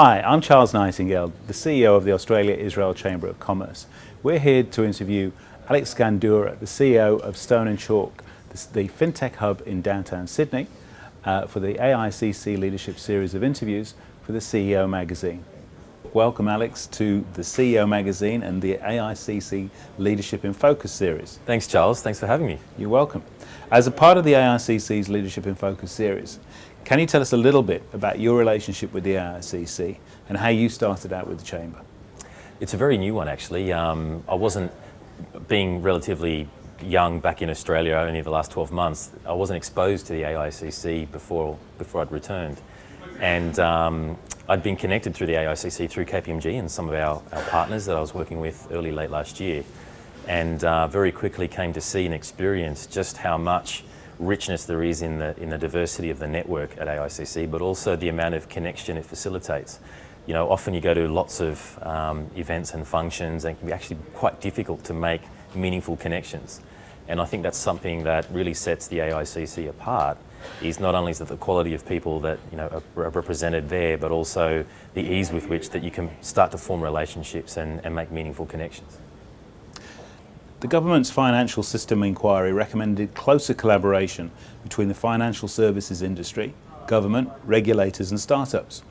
Hi, I'm Charles Nightingale, the CEO of the Australia-Israel Chamber of Commerce. We're here to interview Alex Scandurra, the CEO of Stone & Chalk, the fintech hub in downtown Sydney, for the AICC Leadership Series of interviews for the CEO magazine. Welcome, Alex, to the CEO magazine and the AICC Leadership in Focus series. Thanks, Charles. Thanks for having me. You're welcome. As a part of the AICC's Leadership in Focus series, can you tell us a little bit about your relationship with the AICC and how you started out with the Chamber? It's a very new one, actually. I wasn't, being relatively young back in Australia only the last 12 months, I wasn't exposed to the AICC before I'd returned. And I'd been connected through the AICC through KPMG and some of our partners that I was working with late last year. And very quickly came to see and experience just how much richness there is in the diversity of the network at AICC, but also the amount of connection it facilitates. You know, often you go to lots of events and functions and it can be actually quite difficult to make meaningful connections. And I think that's something that really sets the AICC apart, is not only is it the quality of people that are represented there, but also the ease with which that you can start to form relationships and make meaningful connections. The government's financial system inquiry recommended closer collaboration between the financial services industry, government, regulators and startups.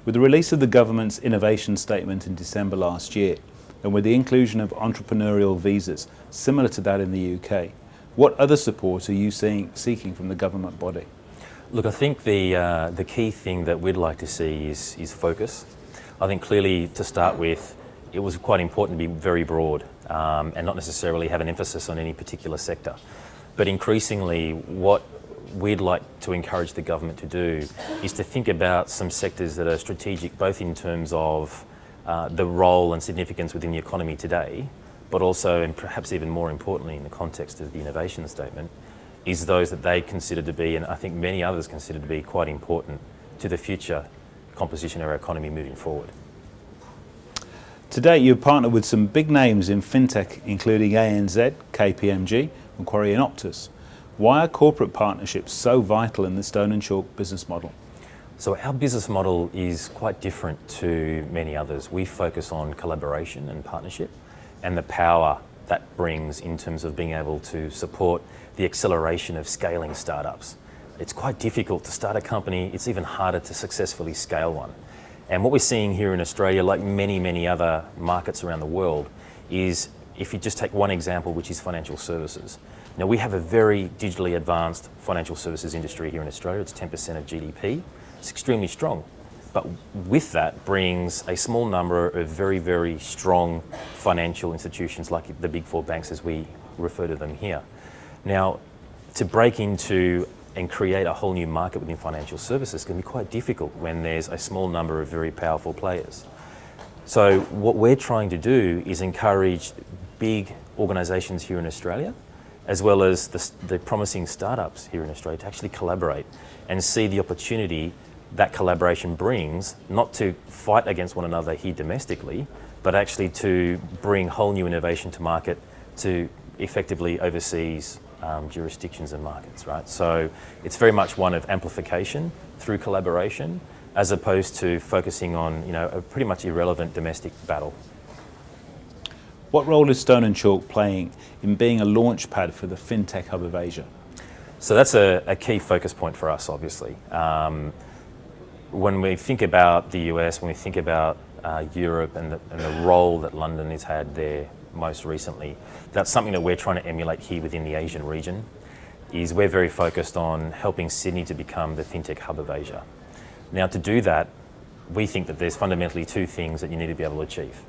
With the release of the government's innovation statement in December last year, and with the inclusion of entrepreneurial visas similar to that in the UK, what other support are you seeking from the government body? Look, I think the key thing that we'd like to see is focus. I think clearly, to start with, it was quite important to be very broad and not necessarily have an emphasis on any particular sector. But increasingly, what we'd like to encourage the government to do is to think about some sectors that are strategic, both in terms of the role and significance within the economy today, but also, and perhaps even more importantly in the context of the innovation statement, is those that they consider to be, and I think many others consider to be, quite important to the future composition of our economy moving forward. Today you've partnered with some big names in fintech, including ANZ, KPMG, Macquarie and Optus. Why are corporate partnerships so vital in the Stone & Chalk business model? So our business model is quite different to many others. We focus on collaboration and partnership and the power that brings in terms of being able to support the acceleration of scaling startups. It's quite difficult to start a company. It's even harder to successfully scale one. And what we're seeing here in Australia, like many other markets around the world, is, if you just take one example, which is financial services. Now, we have a very digitally advanced financial services industry here in Australia. It's 10% of GDP. It's extremely strong. But with that brings a small number of very strong financial institutions like the big four banks, as we refer to them here. Now, to break into and create a whole new market within financial services can be quite difficult when there's a small number of very powerful players. So what we're trying to do is encourage big organisations here in Australia, as well as the promising startups here in Australia, to actually collaborate and see the opportunity that collaboration brings, not to fight against one another here domestically, but actually to bring whole new innovation to market to effectively overseas jurisdictions and markets, right? So it's very much one of amplification through collaboration, as opposed to focusing on a pretty much irrelevant domestic battle. What role is Stone & Chalk playing in being a launch pad for the fintech hub of Asia? So that's a key focus point for us, obviously. When we think about the US, when we think about Europe and the role that London has had there most recently, that's something that we're trying to emulate here within the Asian region. Is we're very focused on helping Sydney to become the fintech hub of Asia. Now, to do that, we think that there's fundamentally two things that you need to be able to achieve.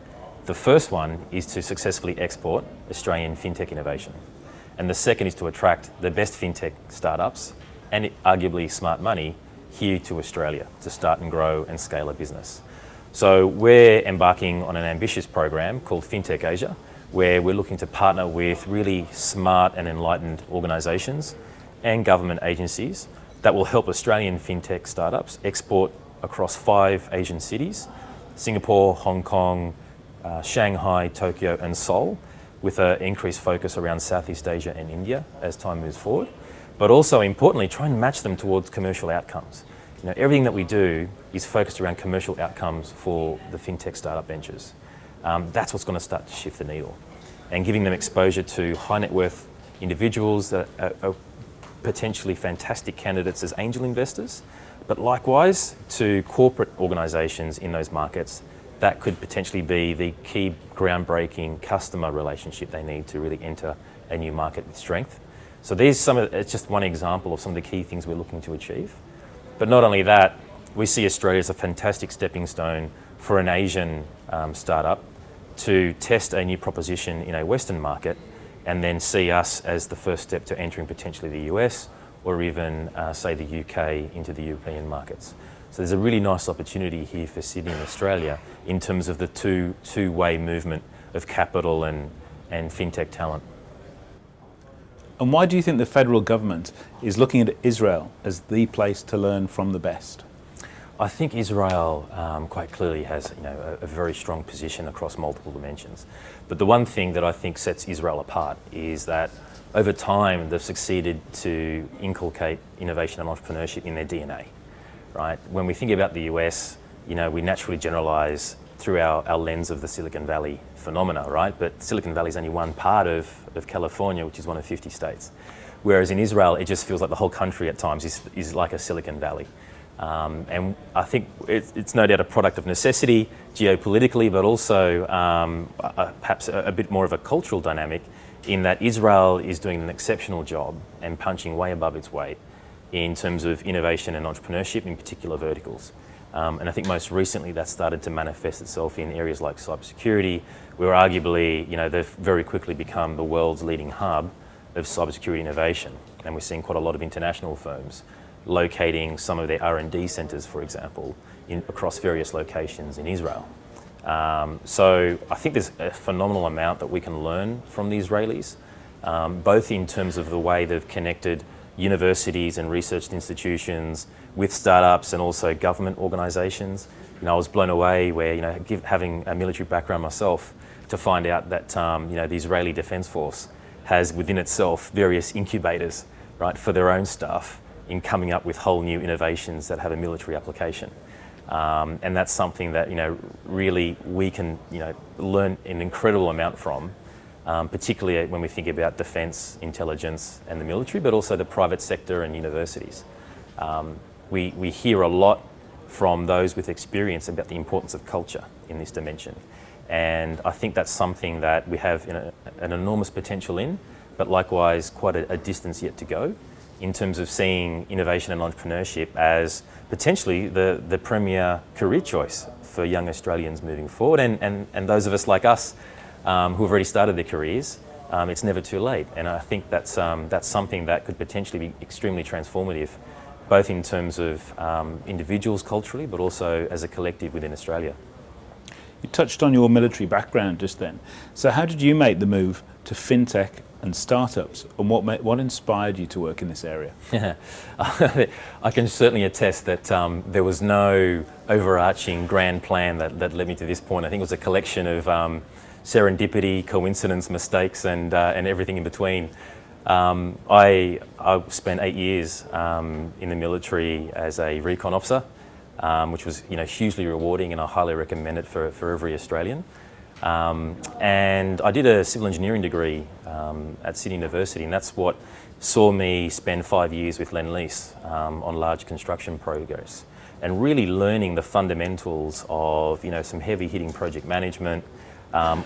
The first one is to successfully export Australian fintech innovation. And the second is to attract the best fintech startups and arguably smart money here to Australia to start and grow and scale a business. So we're embarking on an ambitious program called Fintech Asia, where we're looking to partner with really smart and enlightened organisations and government agencies that will help Australian fintech startups export across 5 Asian cities: Singapore, Hong Kong, Shanghai, Tokyo and Seoul, with an increased focus around Southeast Asia and India as time moves forward. But also importantly, try and match them towards commercial outcomes. everything that we do is focused around commercial outcomes for the fintech startup ventures. That's what's going to start to shift the needle, and giving them exposure to high net worth individuals that are potentially fantastic candidates as angel investors, but likewise to corporate organisations in those markets that could potentially be the key groundbreaking customer relationship they need to really enter a new market with strength. So it's just one example of some of the key things we're looking to achieve. But not only that, we see Australia as a fantastic stepping stone for an Asian startup to test a new proposition in a Western market, and then see us as the first step to entering potentially the US or even, say, the UK into the European markets. So there's a really nice opportunity here for Sydney and Australia in terms of the two-way movement of capital and fintech talent. And why do you think the federal government is looking at Israel as the place to learn from the best? I think Israel quite clearly has a very strong position across multiple dimensions. But the one thing that I think sets Israel apart is that over time they've succeeded to inculcate innovation and entrepreneurship in their DNA. Right? When we think about the US, we naturally generalize through our lens of the Silicon Valley phenomena, right? But Silicon Valley is only one part of California, which is one of 50 states. Whereas in Israel, it just feels like the whole country at times is like a Silicon Valley. And I think it's no doubt a product of necessity geopolitically, but also perhaps a bit more of a cultural dynamic in that Israel is doing an exceptional job and punching way above its weight in terms of innovation and entrepreneurship in particular verticals. And I think most recently that started to manifest itself in areas like cybersecurity, where arguably they've very quickly become the world's leading hub of cybersecurity innovation. And we're seeing quite a lot of international firms locating some of their R&D centres, for example, across various locations in Israel. So I think there's a phenomenal amount that we can learn from the Israelis, both in terms of the way they've connected universities and research institutions with startups and also government organisations. I was blown away where, having a military background myself, to find out that, the Israeli Defence Force has within itself various incubators, right, for their own staff in coming up with whole new innovations that have a military application. And that's something that, really we can, learn an incredible amount from, particularly when we think about defence, intelligence and the military, but also the private sector and universities. We hear a lot from those with experience about the importance of culture in this dimension. And I think that's something that we have an enormous potential in, but likewise quite a distance yet to go in terms of seeing innovation and entrepreneurship as potentially the premier career choice for young Australians moving forward, and those of us like us who have already started their careers. It's never too late, and I think that's something that could potentially be extremely transformative, both in terms of individuals culturally, but also as a collective within Australia. You touched on your military background just then. So how did you make the move to fintech and startups, and what inspired you to work in this area? I can certainly attest that there was no overarching grand plan that led me to this point. I think it was a collection of serendipity, coincidence, mistakes, and everything in between. I spent 8 years in the military as a recon officer, which was hugely rewarding, and I highly recommend it for every Australian. And I did a civil engineering degree at Sydney University, and that's what saw me spend 5 years with Lend-Lease on large construction progress, and really learning the fundamentals of some heavy hitting project management,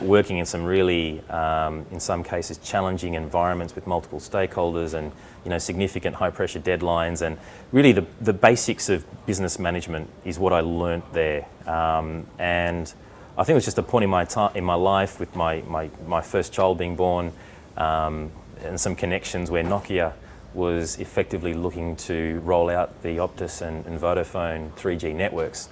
working in some really, in some cases, challenging environments with multiple stakeholders and significant high pressure deadlines, and really the basics of business management is what I learnt there. And I think it was just a point in my life with my first child being born, and some connections where Nokia was effectively looking to roll out the Optus and Vodafone 3G networks.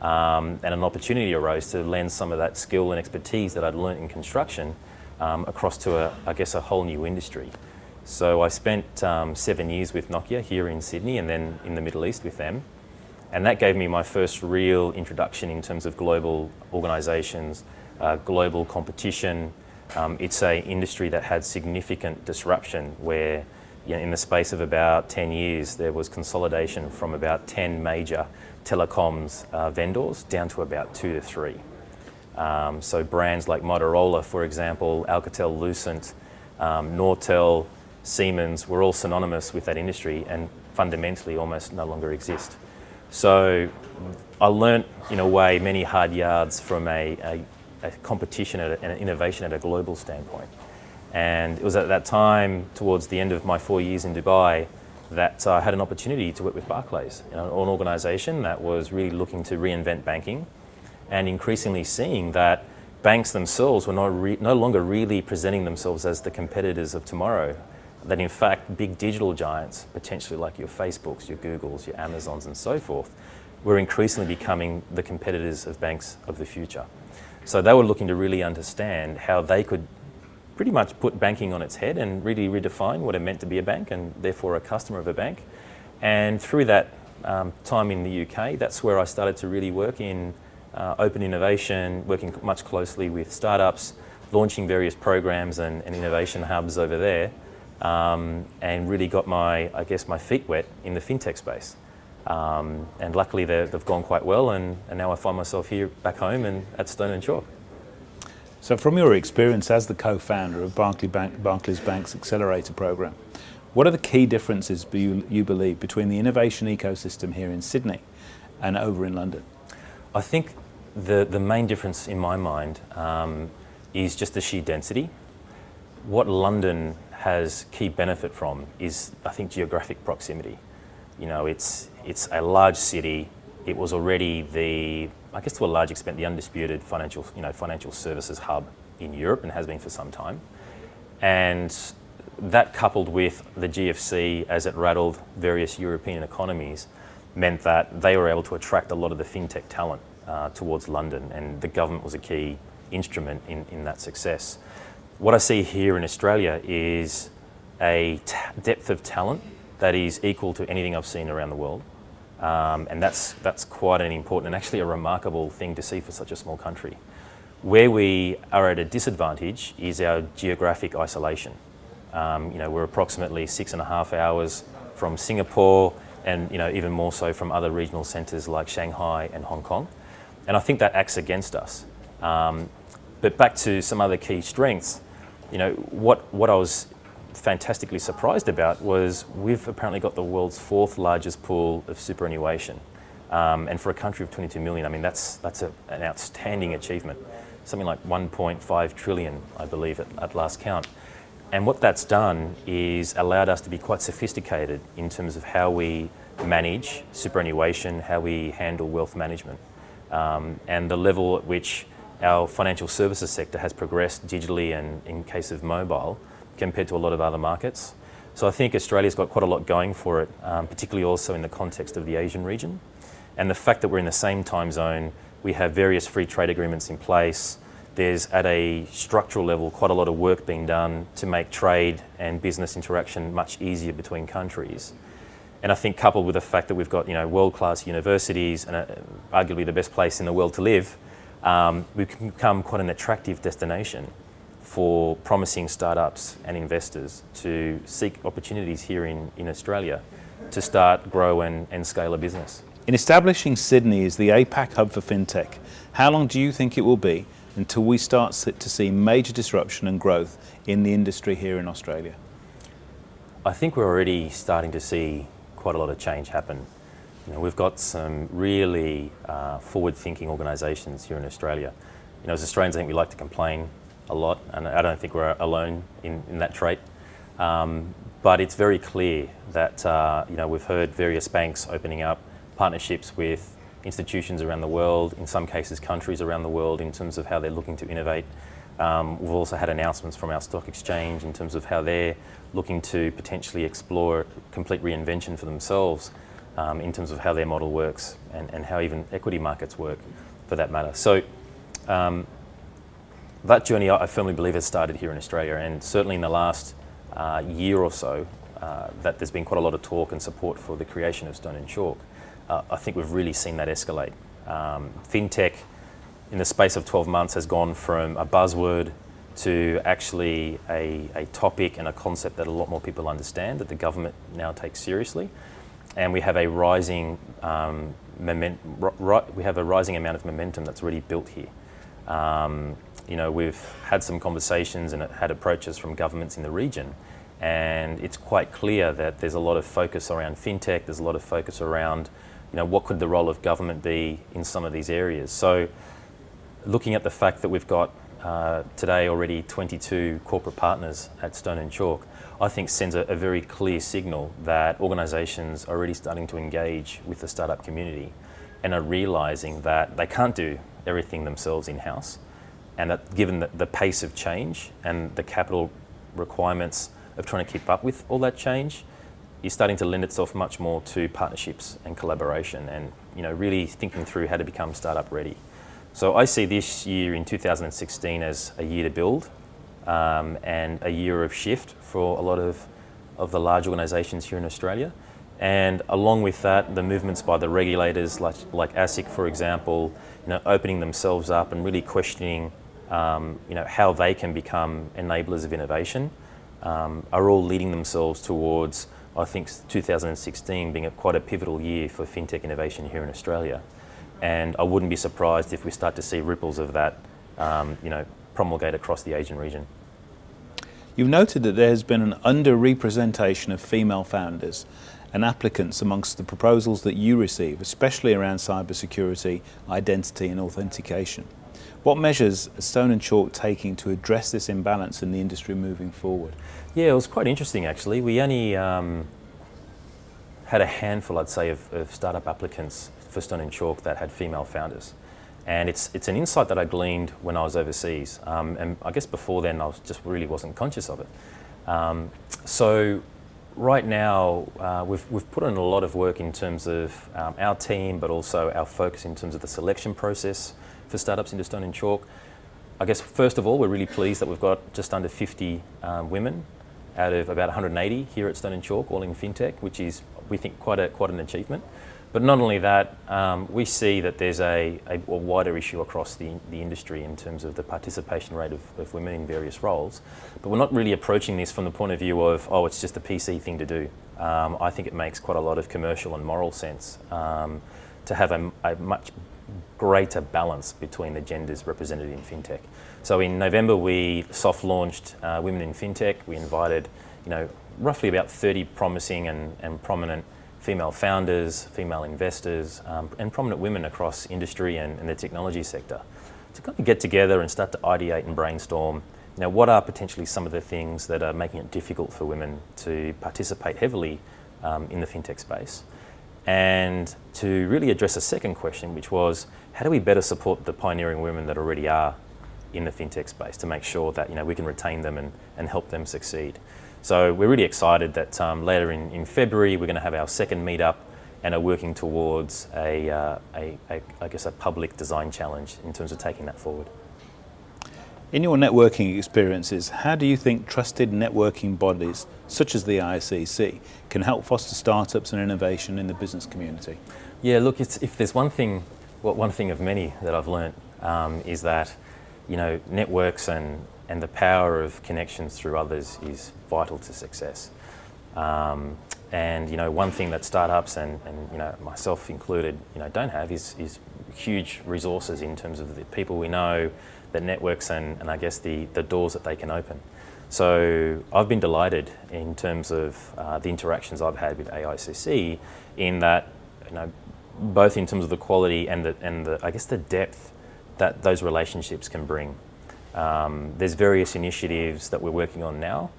And an opportunity arose to lend some of that skill and expertise that I'd learnt in construction across to a whole new industry. So I spent 7 years with Nokia here in Sydney and then in the Middle East with them. And that gave me my first real introduction in terms of global organisations, global competition. It's an industry that had significant disruption where in the space of about 10 years, there was consolidation from about 10 major telecoms vendors down to about 2 to 3. So brands like Motorola, for example, Alcatel-Lucent, Nortel, Siemens were all synonymous with that industry and fundamentally almost no longer exist. So I learnt, in a way, many hard yards from a competition and an innovation at a global standpoint. And it was at that time, towards the end of my 4 years in Dubai, that I had an opportunity to work with Barclays, an organisation that was really looking to reinvent banking and increasingly seeing that banks themselves were no longer really presenting themselves as the competitors of tomorrow. That in fact, big digital giants, potentially like your Facebooks, your Googles, your Amazons and so forth, were increasingly becoming the competitors of banks of the future. So they were looking to really understand how they could pretty much put banking on its head and really redefine what it meant to be a bank and therefore a customer of a bank. And through that time in the UK, that's where I started to really work in open innovation, working much closely with startups, launching various programs and innovation hubs over there, and really got my feet wet in the fintech space. And luckily they've gone quite well, and now I find myself here back home and at Stone & Chalk. So from your experience as the co-founder of Barclays Bank's Accelerator Programme, what are the key differences you believe between the innovation ecosystem here in Sydney and over in London? I think the main difference in my mind is just the sheer density. What London has key benefit from is, I think, geographic proximity. You know, it's a large city. It was already to a large extent, the undisputed financial services hub in Europe and has been for some time. And that, coupled with the GFC as it rattled various European economies, meant that they were able to attract a lot of the fintech talent towards London, and the government was a key instrument in that success. What I see here in Australia is a depth of talent that is equal to anything I've seen around the world. And that's quite an important and actually a remarkable thing to see for such a small country. Where we are at a disadvantage is our geographic isolation. We're approximately 6.5 hours from Singapore, and even more so from other regional centres like Shanghai and Hong Kong. And I think that acts against us. But back to some other key strengths, what I was fantastically surprised about was we've apparently got the world's 4th largest pool of superannuation. And for a country of 22 million, I mean, that's an outstanding achievement. Something like 1.5 trillion, I believe, at last count. And what that's done is allowed us to be quite sophisticated in terms of how we manage superannuation, how we handle wealth management, and the level at which our financial services sector has progressed digitally and in case of mobile compared to a lot of other markets. So I think Australia's got quite a lot going for it, particularly also in the context of the Asian region. And the fact that we're in the same time zone, we have various free trade agreements in place. There's, at a structural level, quite a lot of work being done to make trade and business interaction much easier between countries. And I think, coupled with the fact that we've got world-class universities and arguably the best place in the world to live, we can become quite an attractive destination for promising startups and investors to seek opportunities here in Australia to start, grow and scale a business. In establishing Sydney as the APAC hub for fintech, how long do you think it will be until we start to see major disruption and growth in the industry here in Australia? I think we're already starting to see quite a lot of change happen. We've got some really forward-thinking organisations here in Australia. As Australians, I think we like to complain a lot, and I don't think we're alone in that trait. But it's very clear that we've heard various banks opening up partnerships with institutions around the world, in some cases countries around the world, in terms of how they're looking to innovate. We've also had announcements from our stock exchange in terms of how they're looking to potentially explore complete reinvention for themselves in terms of how their model works and how even equity markets work, for that matter. So that journey, I firmly believe, has started here in Australia, and certainly in the last year or so, that there's been quite a lot of talk and support for the creation of Stone & Chalk. I think we've really seen that escalate. Fintech, in the space of 12 months, has gone from a buzzword to actually a topic and a concept that a lot more people understand, that the government now takes seriously. And we have a rising we have a rising amount of momentum that's already built here. We've had some conversations and had approaches from governments in the region, and it's quite clear that there's a lot of focus around fintech, there's a lot of focus around, what could the role of government be in some of these areas. So looking at the fact that we've got today already 22 corporate partners at Stone & Chalk, I think sends a very clear signal that organisations are already starting to engage with the startup community and are realising that they can't do everything themselves in-house, and that given the pace of change and the capital requirements of trying to keep up with all that change, is starting to lend itself much more to partnerships and collaboration and really thinking through how to become startup ready. So I see this year in 2016 as a year to build and a year of shift for a lot of the large organisations here in Australia. And along with that, the movements by the regulators like ASIC, for example, opening themselves up and really questioning how they can become enablers of innovation, are all leading themselves towards, I think, 2016 being quite a pivotal year for fintech innovation here in Australia. And I wouldn't be surprised if we start to see ripples of that promulgate across the Asian region. You've noted that there has been an underrepresentation of female founders and applicants amongst the proposals that you receive, especially around cybersecurity, identity and authentication. What measures is Stone & Chalk taking to address this imbalance in the industry moving forward? Yeah, it was quite interesting actually. We only had a handful, I'd say, of startup applicants for Stone & Chalk that had female founders. And it's an insight that I gleaned when I was overseas. And I guess before then I just really wasn't conscious of it. So right now we've put in a lot of work in terms of our team, but also our focus in terms of the selection process for startups into Stone & Chalk. I guess first of all, we're really pleased that we've got just under 50 women out of about 180 here at Stone & Chalk, all in fintech, which is, we think, quite an achievement. But not only that, we see that there's a wider issue across the industry in terms of the participation rate of women in various roles. But we're not really approaching this from the point of view of, it's just a PC thing to do. I think it makes quite a lot of commercial and moral sense to have a much greater balance between the genders represented in fintech. So in November, we soft launched Women in Fintech. We invited, roughly about 30 promising and prominent female founders, female investors, and prominent women across industry and the technology sector to kind of get together and start to ideate and brainstorm, what are potentially some of the things that are making it difficult for women to participate heavily in the fintech space. And to really address a second question, which was, how do we better support the pioneering women that already are in the fintech space to make sure that we can retain them and help them succeed. So we're really excited that later in February we're going to have our second meetup and are working towards I guess a public design challenge in terms of taking that forward. In your networking experiences, how do you think trusted networking bodies such as the ICC can help foster startups and innovation in the business community? Yeah, look, if there's one thing of many that I've learnt is that networks and the power of connections through others is vital to success. And one thing that startups and myself included don't have is huge resources in terms of the people we know, the networks and I guess the doors that they can open. So I've been delighted in terms of the interactions I've had with AICC in that both in terms of the quality and the I guess the depth that those relationships can bring. There's various initiatives that we're working on now,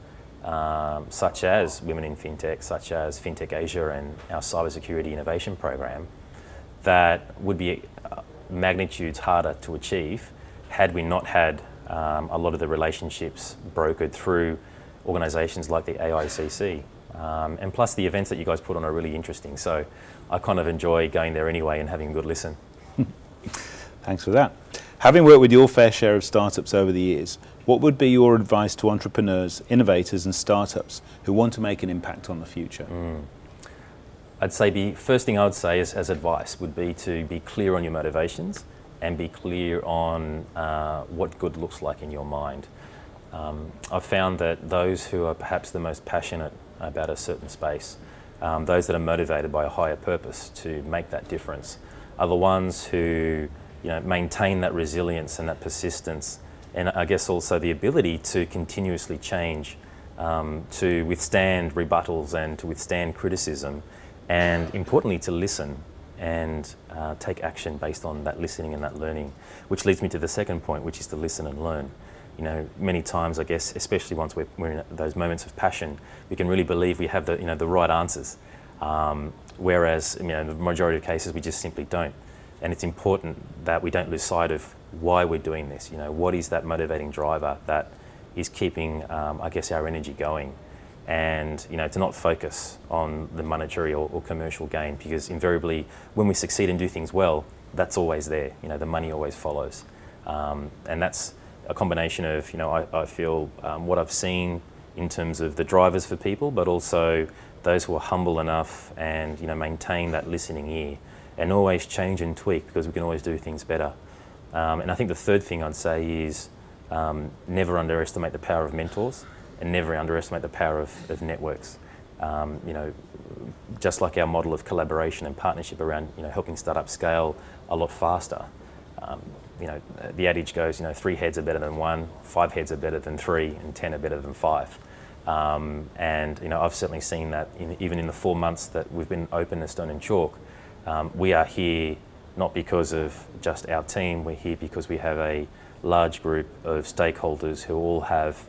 such as Women in Fintech, such as Fintech Asia and our Cybersecurity innovation program, that would be magnitudes harder to achieve had we not had a lot of the relationships brokered through organisations like the AICC. And plus the events that you guys put on are really interesting, so I kind of enjoy going there anyway and having a good listen. Thanks for that. Having worked with your fair share of startups over the years, what would be your advice to entrepreneurs, innovators and startups who want to make an impact on the future? I'd say the first thing I would say as advice would be to be clear on your motivations and be clear on what good looks like in your mind. I've found that those who are perhaps the most passionate about a certain space, those that are motivated by a higher purpose to make that difference, are the ones who maintain that resilience and that persistence, and I guess also the ability to continuously change, to withstand rebuttals and to withstand criticism, and importantly to listen and take action based on that listening and that learning, which leads me to the second point, which is to listen and learn. Many times, I guess, especially once we're in those moments of passion, we can really believe we have the right answers, whereas in the majority of cases we just simply don't. And it's important that we don't lose sight of why we're doing this. What is that motivating driver that is keeping, I guess, our energy going, and to not focus on the monetary or commercial gain, because invariably when we succeed and do things well, that's always there. The money always follows, and that's a combination of I feel what I've seen in terms of the drivers for people, but also those who are humble enough and maintain that listening ear and always change and tweak, because we can always do things better. And I think the third thing I'd say is never underestimate the power of mentors, and never underestimate the power of networks. Just like our model of collaboration and partnership around helping startups scale a lot faster. The adage goes, 3 heads are better than 1, 5 heads are better than 3, and 10 are better than 5. And I've certainly seen that even in the 4 months that we've been open as Stone and Chalk. We are here not because of just our team, we're here because we have a large group of stakeholders who all have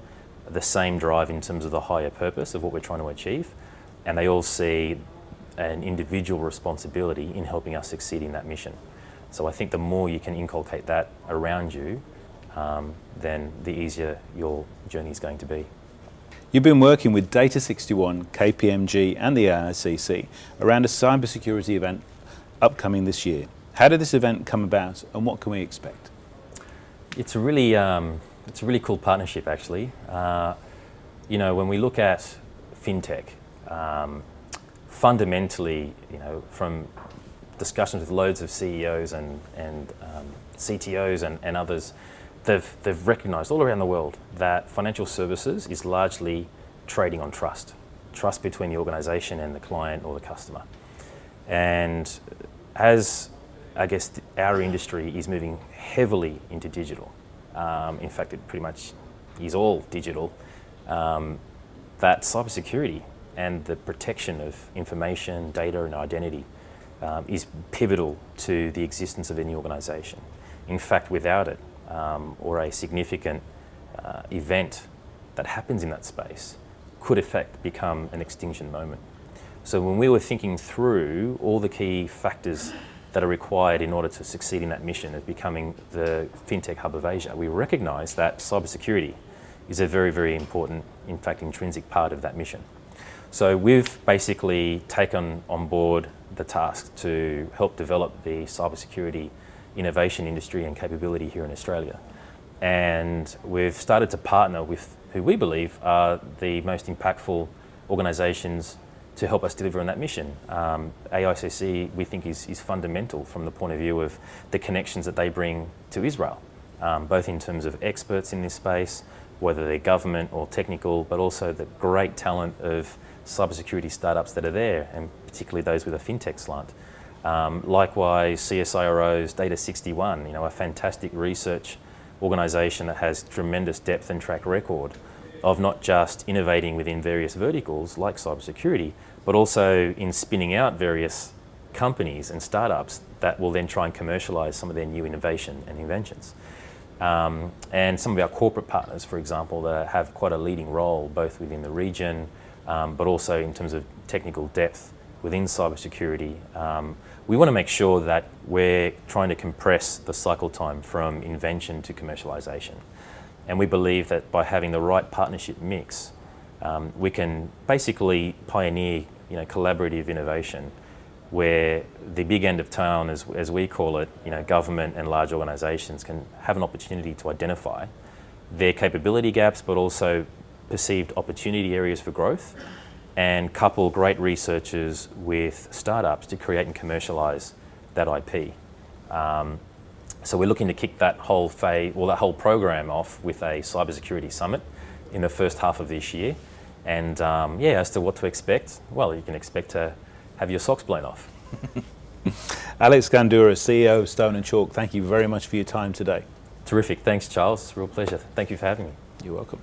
the same drive in terms of the higher purpose of what we're trying to achieve, and they all see an individual responsibility in helping us succeed in that mission. So I think the more you can inculcate that around you, then the easier your journey is going to be. You've been working with Data 61, KPMG and the AICC around a cybersecurity event upcoming this year. How did this event come about, and what can we expect? It's a really cool partnership, actually. When we look at fintech, fundamentally, from discussions with loads of CEOs and CTOs and others, they've recognised all around the world that financial services is largely trading on trust between the organisation and the client or the customer. And as I guess our industry is moving heavily into digital, in fact it pretty much is all digital, that cybersecurity and the protection of information, data and identity is pivotal to the existence of any organisation. In fact, without it, or a significant event that happens in that space, could in fact become an extinction moment. So when we were thinking through all the key factors that are required in order to succeed in that mission of becoming the fintech hub of Asia, we recognised that cybersecurity is a very, very important, in fact, intrinsic part of that mission. So we've basically taken on board the task to help develop the cybersecurity innovation industry and capability here in Australia. And we've started to partner with who we believe are the most impactful organisations to help us deliver on that mission. AICC, we think, is fundamental from the point of view of the connections that they bring to Israel, both in terms of experts in this space, whether they're government or technical, but also the great talent of cybersecurity startups that are there, and particularly those with a fintech slant. Likewise, CSIRO's Data 61, a fantastic research organisation that has tremendous depth and track record of not just innovating within various verticals like cybersecurity, but also in spinning out various companies and startups that will then try and commercialise some of their new innovation and inventions. And some of our corporate partners, for example, that have quite a leading role both within the region, but also in terms of technical depth within cybersecurity. We want to make sure that we're trying to compress the cycle time from invention to commercialisation. And we believe that by having the right partnership mix, we can basically pioneer collaborative innovation where the big end of town, as we call it, government and large organisations can have an opportunity to identify their capability gaps, but also perceived opportunity areas for growth, and couple great researchers with startups to create and commercialise that IP. So we're looking to kick that whole program off with a cybersecurity summit in the first half of this year. And yeah, as to what to expect, well, you can expect to have your socks blown off. Alex Scandurra, CEO of Stone & Chalk, thank you very much for your time today. Terrific. Thanks, Charles. It's a real pleasure. Thank you for having me. You're welcome.